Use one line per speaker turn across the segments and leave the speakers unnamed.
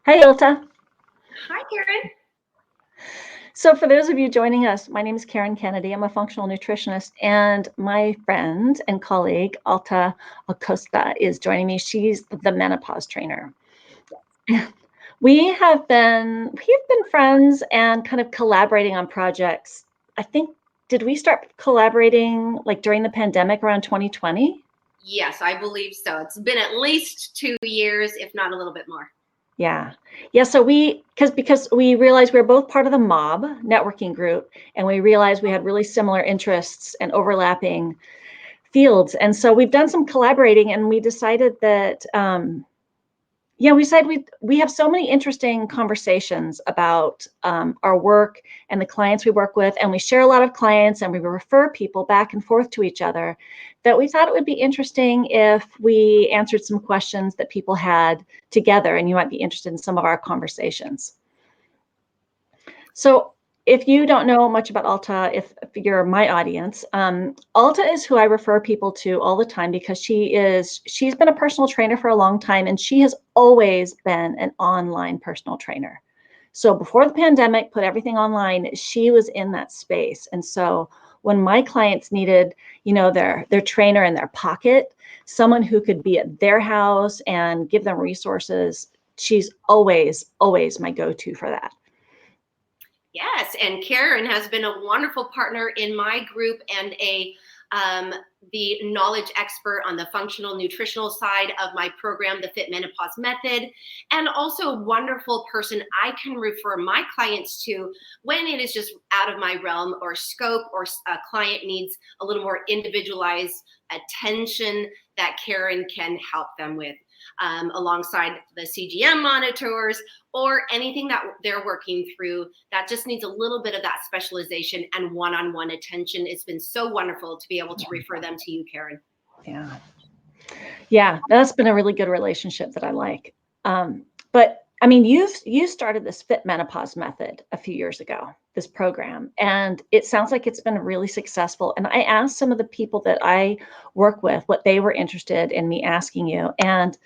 Hey, Alta.
Hi, Karen.
So for those of you joining us, my name is Karen Kennedy. I'm a functional nutritionist, and my friend and colleague, Alta Acosta, is joining me. She's the menopause trainer. We've been friends and kind of collaborating on projects. I think, did we start collaborating like during the pandemic around 2020?
Yes, I believe so. It's been at least 2 years, if not a little bit more.
Yeah. Yeah. So because we realized we were both part of the mob networking group, and we realized we had really similar interests and overlapping fields. And so we've done some collaborating, and we decided that, we have so many interesting conversations about our work and the clients we work with, and we share a lot of clients, and we refer people back and forth to each other, that we thought it would be interesting if we answered some questions that people had together, and you might be interested in some of our conversations. So if you don't know much about Alta, if you're my audience, Alta is who I refer people to all the time because she's been a personal trainer for a long time, and she has always been an online personal trainer. So before the pandemic put everything online, she was in that space. And so when my clients needed, their trainer in their pocket, someone who could be at their house and give them resources, she's always my go-to for that.
Yes, and Karen has been a wonderful partner in my group and the knowledge expert on the functional nutritional side of my program, the Fit Menopause Method, and also a wonderful person I can refer my clients to when it is just out of my realm or scope, or a client needs a little more individualized attention that Karen can help them with. Alongside the CGM monitors or anything that they're working through that just needs a little bit of that specialization and one-on-one attention. It's been so wonderful to be able to refer them to you, Karen.
Yeah, that's been a really good relationship that I like. But I mean, you started this Fit Menopause Method a few years ago, this program, and it sounds like it's been really successful. And I asked some of the people that I work with what they were interested in me asking you. And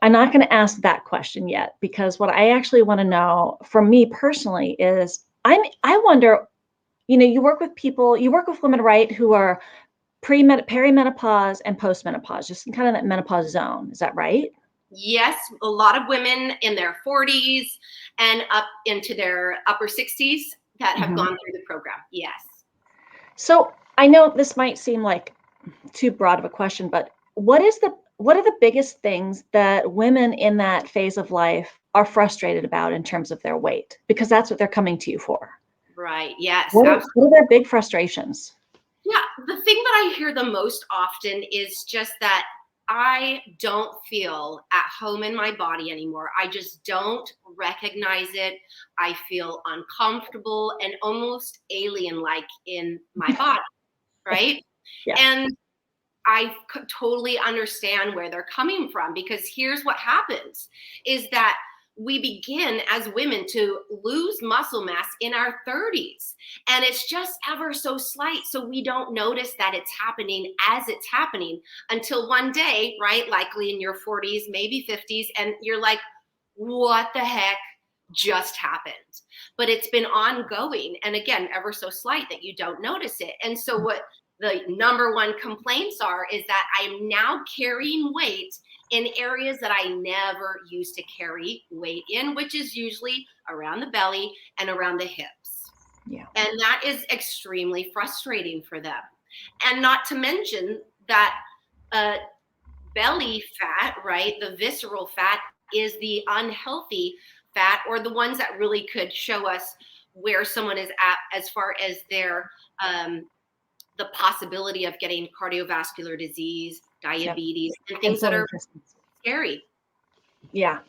I'm not going to ask that question yet, because what I actually want to know from me personally is I wonder, you work with women, right, who are perimenopause and postmenopause, just in kind of that menopause zone. Is that right?
Yes, a lot of women in their 40s and up into their upper 60s that have gone through the program. Yes.
So I know this might seem like too broad of a question, but what are the biggest things that women in that phase of life are frustrated about in terms of their weight? Because that's what they're coming to you for.
Right. Yes.
What are their big frustrations?
Yeah. The thing that I hear the most often is just that I don't feel at home in my body anymore. I just don't recognize it. I feel uncomfortable and almost alien-like in my body. Right.
Yeah.
And I totally understand where they're coming from, because here's what happens is that we begin as women to lose muscle mass in our 30s, and it's just ever so slight. So we don't notice that it's happening as it's happening until one day, right? Likely in your 40s, maybe 50s. And you're like, what the heck just happened? But it's been ongoing. And again, ever so slight that you don't notice it. And so what the number one complaints are is that I'm now carrying weight in areas that I never used to carry weight in, which is usually around the belly and around the hips.
Yeah.
And that is extremely frustrating for them. And not to mention that belly fat, right, the visceral fat, is the unhealthy fat, or the ones that really could show us where someone is at as far as their the possibility of getting cardiovascular disease, diabetes, and things that are scary.
Yeah.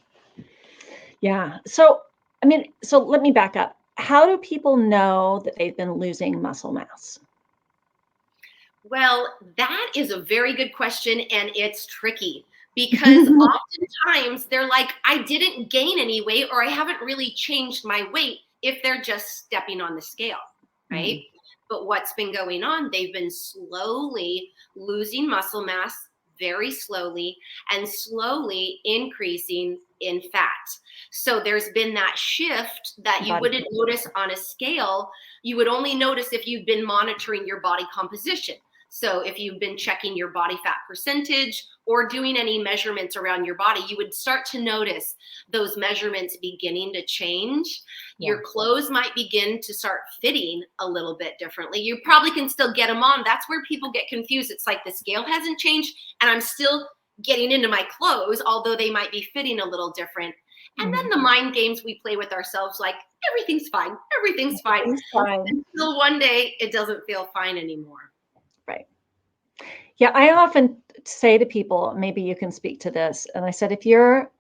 Yeah. So let me back up. How do people know that they've been losing muscle mass?
Well, that is a very good question, and it's tricky because oftentimes they're like, I didn't gain any weight, or I haven't really changed my weight, if they're just stepping on the scale, right? But what's been going on, they've been slowly losing muscle mass very slowly and slowly increasing in fat. So there's been that shift that you wouldn't notice on a scale. You would only notice if you've been monitoring your body composition. So if you've been checking your body fat percentage or doing any measurements around your body, you would start to notice those measurements beginning to change. Yeah. Your clothes might begin to start fitting a little bit differently. You probably can still get them on. That's where people get confused. It's like the scale hasn't changed and I'm still getting into my clothes, although they might be fitting a little different. And then the mind games we play with ourselves, like everything's fine, everything's fine. Until one day it doesn't feel fine anymore.
Right. Yeah, I often say to people, maybe you can speak to this. And I said, if you're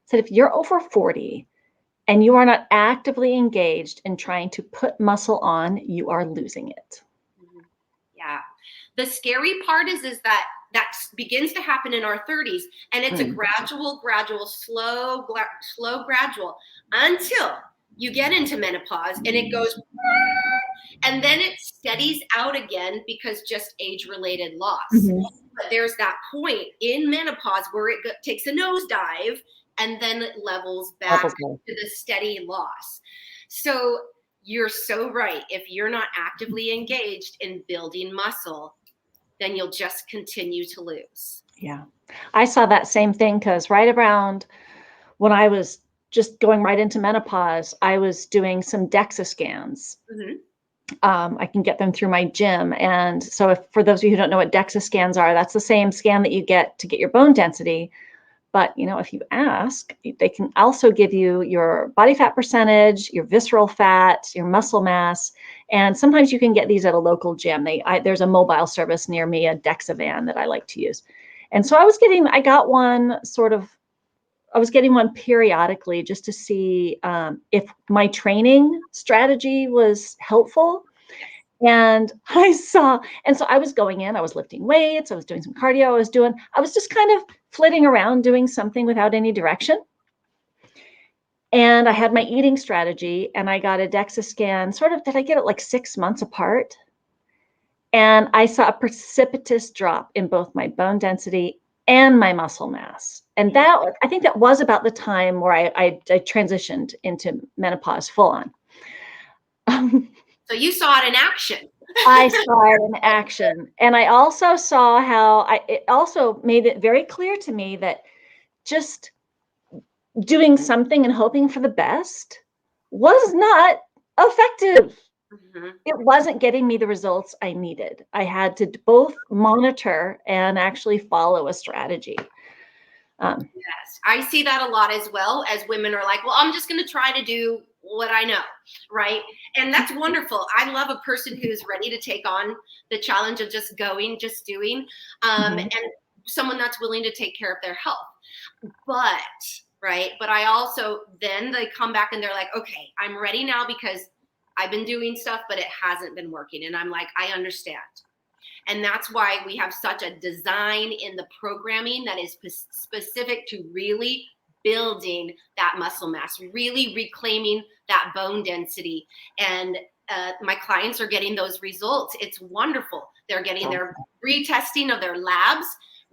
over 40 and you are not actively engaged in trying to put muscle on, you are losing it.
Yeah. The scary part is that begins to happen in our 30s, and it's a gradual, slow, gradual until you get into menopause and it goes, and then it steadies out again because just age-related loss. But there's that point in menopause where it takes a nosedive and then it levels back to the steady loss. So you're so right. If you're not actively engaged in building muscle, then you'll just continue to lose.
Yeah. I saw that same thing because right around when I was just going right into menopause, I was doing some DEXA scans. I can get them through my gym. And so for those of you who don't know what DEXA scans are, that's the same scan that you get to get your bone density. But, if you ask, they can also give you your body fat percentage, your visceral fat, your muscle mass. And sometimes you can get these at a local gym. There's a mobile service near me, a DEXA van that I like to use. And so I was getting one periodically just to see if my training strategy was helpful. And so I was going in, I was lifting weights, I was doing some cardio, I was just kind of flitting around doing something without any direction. And I had my eating strategy and I got a DEXA scan, did I get it like 6 months apart? And I saw a precipitous drop in both my bone density and my muscle mass. And I think that was about the time where I transitioned into menopause full on.
So you saw it in action.
I saw it in action. And I also saw how it also made it very clear to me that just doing something and hoping for the best was not effective. It wasn't getting me the results I needed. I had to both monitor and actually follow a strategy.
Yes, I see that a lot as well, as women are like, well, I'm just going to try to do what I know, right? And that's wonderful. I love a person who's ready to take on the challenge of just doing, and someone that's willing to take care of their health. But I also, then they come back and they're like, okay, I'm ready now because I've been doing stuff, but it hasn't been working. And I'm like, I understand. And that's why we have such a design in the programming that is specific to really building that muscle mass, really reclaiming that bone density. And my clients are getting those results. It's wonderful. They're getting their retesting of their labs,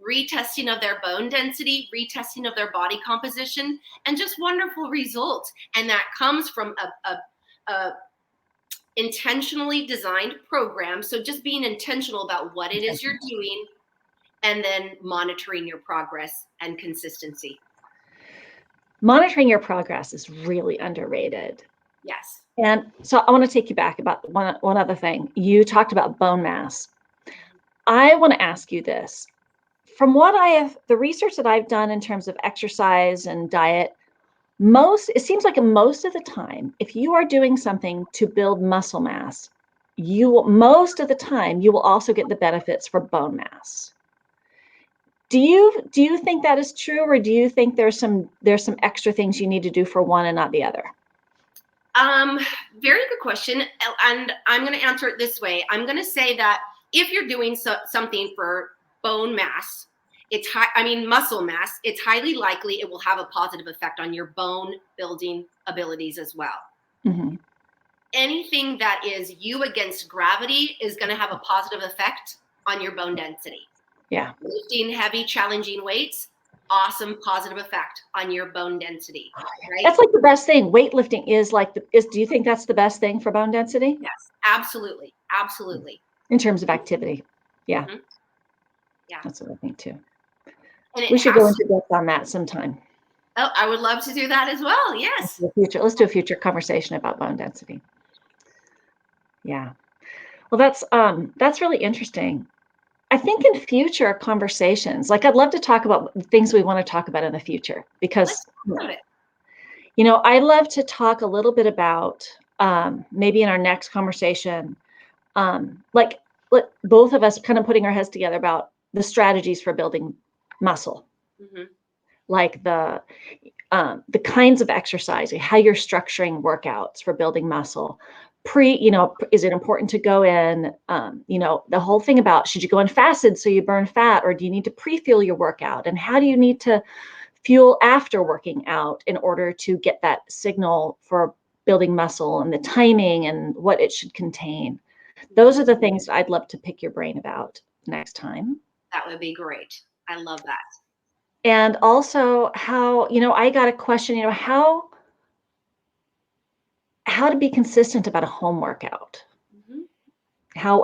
retesting of their bone density, retesting of their body composition, and just wonderful results. And that comes from a intentionally designed program. So just being intentional about what it is you're doing and then monitoring your progress and consistency.
Monitoring your progress is really underrated.
Yes.
And so I want to take you back about one other thing. You talked about bone mass. I want to ask you this. From the research that I've done in terms of exercise and diet, it seems like most of the time, if you are doing something to build muscle mass, most of the time you will also get the benefits for bone mass. Do you think that is true, or do you think there's some extra things you need to do for one and not the other?
Very good question. And I'm going to answer it this way. I'm going to say that if you're doing something for bone mass, muscle mass, it's highly likely it will have a positive effect on your bone building abilities as well. Anything that is you against gravity is going to have a positive effect on your bone density.
Yeah.
Lifting heavy, challenging weights, awesome positive effect on your bone density, right?
That's like the best thing. Weightlifting is like do you think that's the best thing for bone density?
Yes, absolutely. Absolutely.
In terms of activity. Yeah.
Mhm. Yeah.
That's what I think too.
And it
We should go
has,
into depth on that sometime.
oh, I would love to do that as well. Yes.
Let's do a future conversation about bone density. Yeah. Well, that's really interesting. I think in future conversations, like I'd love to talk about things we want to talk about in the future because,
Let's talk about it.
I'd love to talk a little bit about maybe in our next conversation, like both of us kind of putting our heads together about the strategies for building muscle,
Mhm.
like the kinds of exercise, how you're structuring workouts for building muscle. Is it important to go in, the whole thing about should you go in fasted so you burn fat, or do you need to pre-fuel your workout? And how do you need to fuel after working out in order to get that signal for building muscle, and the timing and what it should contain? Those are the things I'd love to pick your brain about next time.
That would be great. I love that.
And also how, I got a question, how to be consistent about a home workout.
Mhm.
How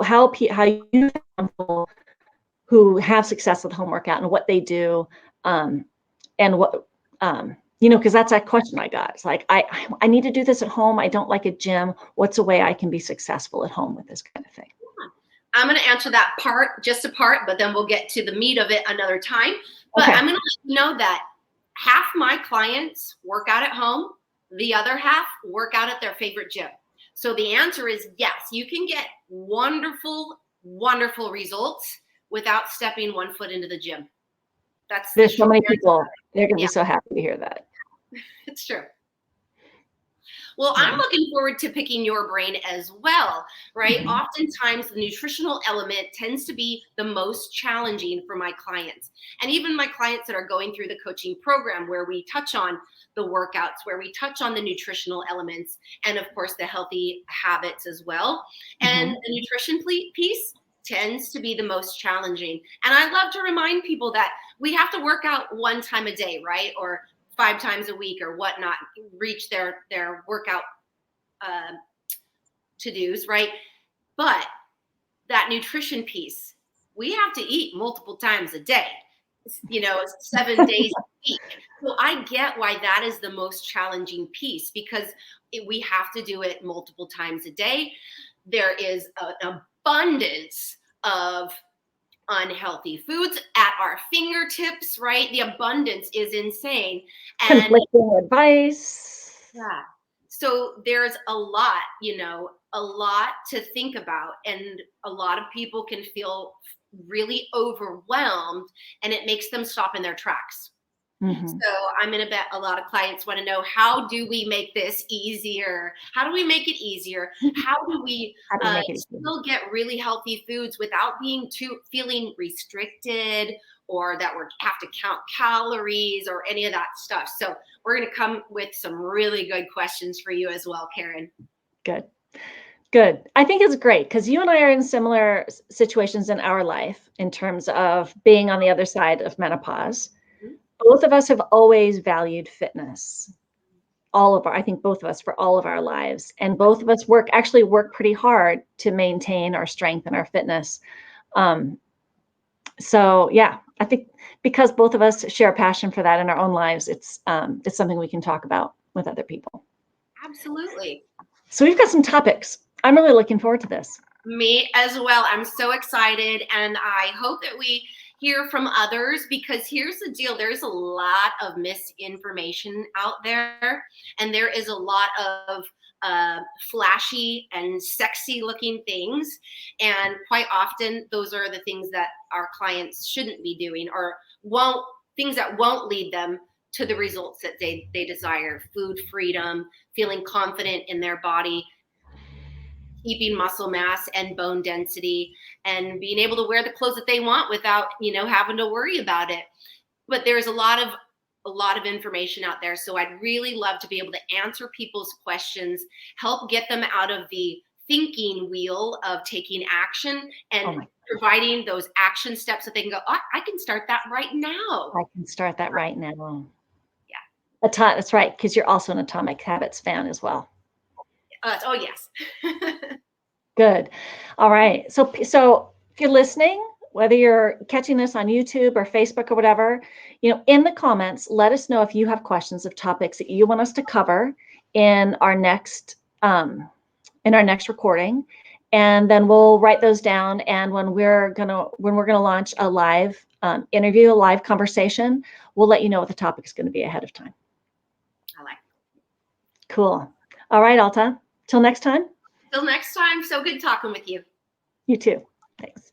you found people who have success with home workout and what they do, and what because that's that question I got. It's like I need to do this at home. I don't like a gym. What's a way I can be successful at home with this kind of thing?
I'm going to answer that part, just a part, but then we'll get to the meat of it another time. But
Okay.
I'm going to let you know that half my clients work out at home, the other half work out at their favorite gym. So the answer is yes, you can get wonderful, wonderful results without stepping one foot into the gym. That's the
There's so
short
many
answer.
people, they're going to
Yeah,
be so happy to hear that.
it's true. Well,
Yeah.
I'm looking forward to picking your brain as well, right?
Mhm.
Oftentimes, the nutritional element tends to be the most challenging for my clients. And even my clients that are going through the coaching program, where we touch on the workouts, where we touch on the nutritional elements, and of course, the healthy habits as well. And
Mhm.
the nutrition piece tends to be the most challenging. And I love to remind people that we have to work out one time a day, right? Or 5 times a week or whatnot, reach their workout to-dos, right? But that nutrition piece, we have to eat multiple times a day, 7 days a week. So I get why that is the most challenging piece, because we have to do it multiple times a day. There is an abundance of unhealthy foods at our fingertips, right? The abundance is insane. And
Conflicting advice.
yeah, so there's a lot to think about. And a lot of people can feel really overwhelmed, and it makes them stop in their tracks.
Mhm.
So I'm going to bet a lot of clients want to know, how do we make this easier? How do we make it easier? How do we
How do we make it easy?
still get really healthy foods without being feeling restricted, or that we have to count calories or any of that stuff? So we're going to come with some really good questions for you as well, Karen.
Good. Good. I think it's great because you and I are in similar situations in our life in terms of being on the other side of menopause.
Mhm.
Both of us have always valued fitness. I think both of us for all of our lives. And both of us actually work pretty hard to maintain our strength and our fitness. So yeah, I think because both of us share a passion for that in our own lives, it's something we can talk about with other people.
Absolutely.
So we've got some topics. I'm really looking forward to this.
Me as well. I'm so excited, and I hope that we hear from others, because here's the deal. There's a lot of misinformation out there, and there is a lot of flashy and sexy looking things. And quite often, those are the things that our clients shouldn't be doing, or things that won't lead them to the results that they desire: food freedom, feeling confident in their body, keeping muscle mass and bone density, and being able to wear the clothes that they want without having to worry about it. But there's a lot of information out there, so I'd really love to be able to answer people's questions, help get them out of the thinking wheel of taking action
Oh
and
my,
providing those action steps that they can go, oh, I can start that right now.
I can start that right now.
Yeah.
That's right, because you're also an Atomic Habits fan as well.
Oh, yes.
Good. All right. So if you're listening, whether you're catching this on YouTube or Facebook or whatever, in the comments, let us know if you have questions of topics that you want us to cover in our next recording, and then we'll write those down. And when we're gonna launch a live interview, a live conversation, we'll let you know what the topic is going to be ahead of time.
I like it.
Cool. All right, Alta. Till next time.
Till next time. So good talking with you.
You too. Thanks.